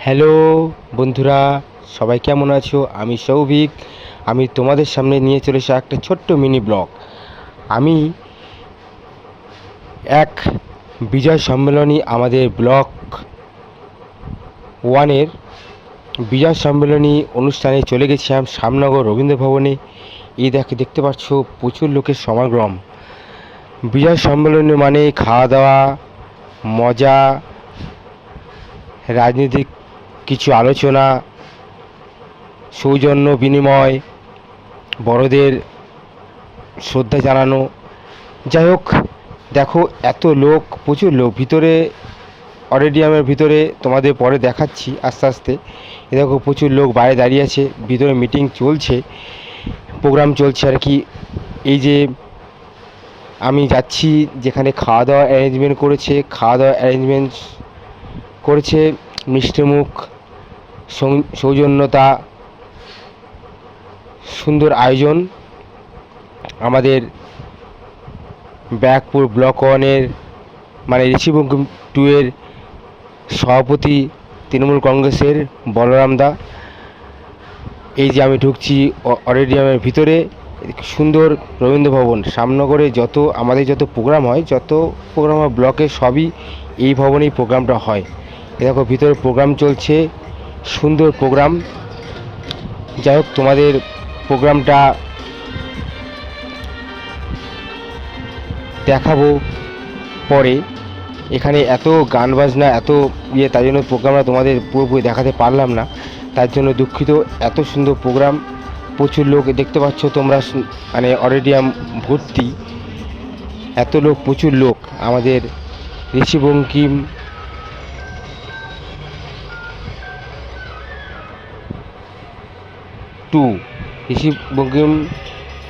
Hello বন্ধুরা, সবাই কেমন আছো? আমি সৌভিক। আমি তোমাদের সামনে নিয়ে চলে এসে একটা ছোট্ট মিনি ব্লগ। আমি এক বিজয় সম্মেলনী আমাদের ব্লক 1-এর বিজয় সম্মেলনী অনুষ্ঠানে চলে গেছিলাম শ্যামনগর রবীন্দ্র ভবনে। এই দেখতে পাচ্ছ প্রচুর লোকের সমাগম। বিজয় সম্মেলনী মানে খাওয়া দাওয়া, মজা, রাজনৈতিক কিছু আলোচনা, সৌজন্য বিনিময়, বড়দের শ্রদ্ধা জানানো। যাই হোক, দেখো এত লোক, প্রচুর লোক ভিতরে, অডিটোরিয়ামের ভিতরে তোমাদের পরে দেখাচ্ছি আস্তে আস্তে। এ দেখো প্রচুর লোক বাইরে দাঁড়িয়ে আছে, ভিতরে মিটিং চলছে, প্রোগ্রাম চলছে আর কি। এই যে আমি যাচ্ছি যেখানে খাওয়া দাওয়া অ্যারেঞ্জমেন্ট করেছে মিষ্টিমুখ, সৌজন্যতা, সুন্দর আয়োজন। আমাদের ব্যারাকপুর ব্লক 1-এর মানে ঋষিবঙ্কিম 2-এর সভাপতি তৃণমূল কংগ্রেসের বলরাম দা। এই যে আমি ঢুকছি অডিটোরিয়ামের ভিতরে, সুন্দর রবীন্দ্র ভবন। শ্যামনগরে আমাদের যত প্রোগ্রাম হয় ব্লকে, সবই এই ভবনেই প্রোগ্রামটা হয়। দেখো ভিতরে প্রোগ্রাম চলছে, সুন্দর প্রোগ্রাম। যাই হোক, তোমাদের প্রোগ্রামটা দেখাবো পরে। এখানে এত গান বাজনা, এত তাই জন্য প্রোগ্রামটা তোমাদের পুরোপুরি দেখাতে পারলাম না, তার জন্য দুঃখিত। এত সুন্দর প্রোগ্রাম, প্রচুর লোক দেখতে পাচ্ছ তোমরা, মানে অডিটোরিয়াম ভর্তি, এত লোক, প্রচুর লোক। আমাদের ঋষিবঙ্কিম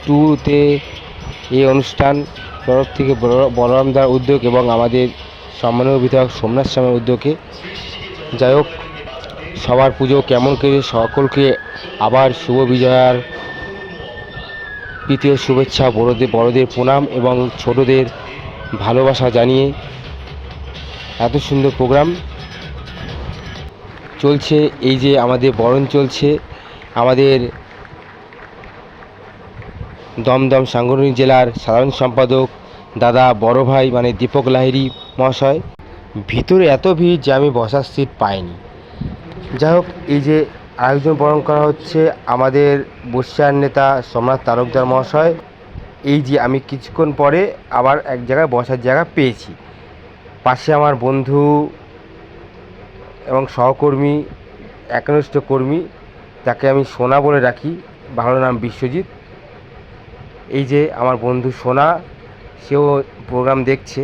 2-তে এই অনুষ্ঠান তরফ থেকে বলরামদার উদ্যোগ এবং আমাদের সম্মানীয় বিধায়ক সোমনাথ স্বামীর উদ্যোগে। যাই হোক, সবার পুজো কেমন করে, সকলকে আবার শুভ বিজয়ার প্রীতীয় শুভেচ্ছা, বড়দের প্রণাম এবং ছোটদের ভালোবাসা জানিয়ে এত সুন্দর প্রোগ্রাম চলছে। এই যে আমাদের বরণ চলছে, আমাদের দমদম সাংগঠনিক জেলার সাধারণ সম্পাদক দাদা, বড় ভাই মানে দীপক লাহিড়ী মহাশয়। ভিতরে এত ভিড় যে আমি বসার সিট পাইনি। যাই হোক, এই যে আয়োজন বরণ করা হচ্ছে আমাদের বর্ষিয়ান নেতা সোমনাথ তালুকদার মহাশয়। এই যে আমি কিছুক্ষণ পরে আবার এক জায়গায় বসার জায়গা পেয়েছি। পাশে আমার বন্ধু এবং সহকর্মী, একনিষ্ঠ কর্মী, তাকে আমি সোনা বলে রাখি, ভালো নাম বিশ্বজিৎ। এই যে আমার বন্ধু সোনা, সেও প্রোগ্রাম দেখছে।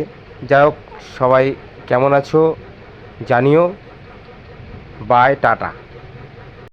যাই হোক, সবাই কেমন আছো জানিও। Bye, tata.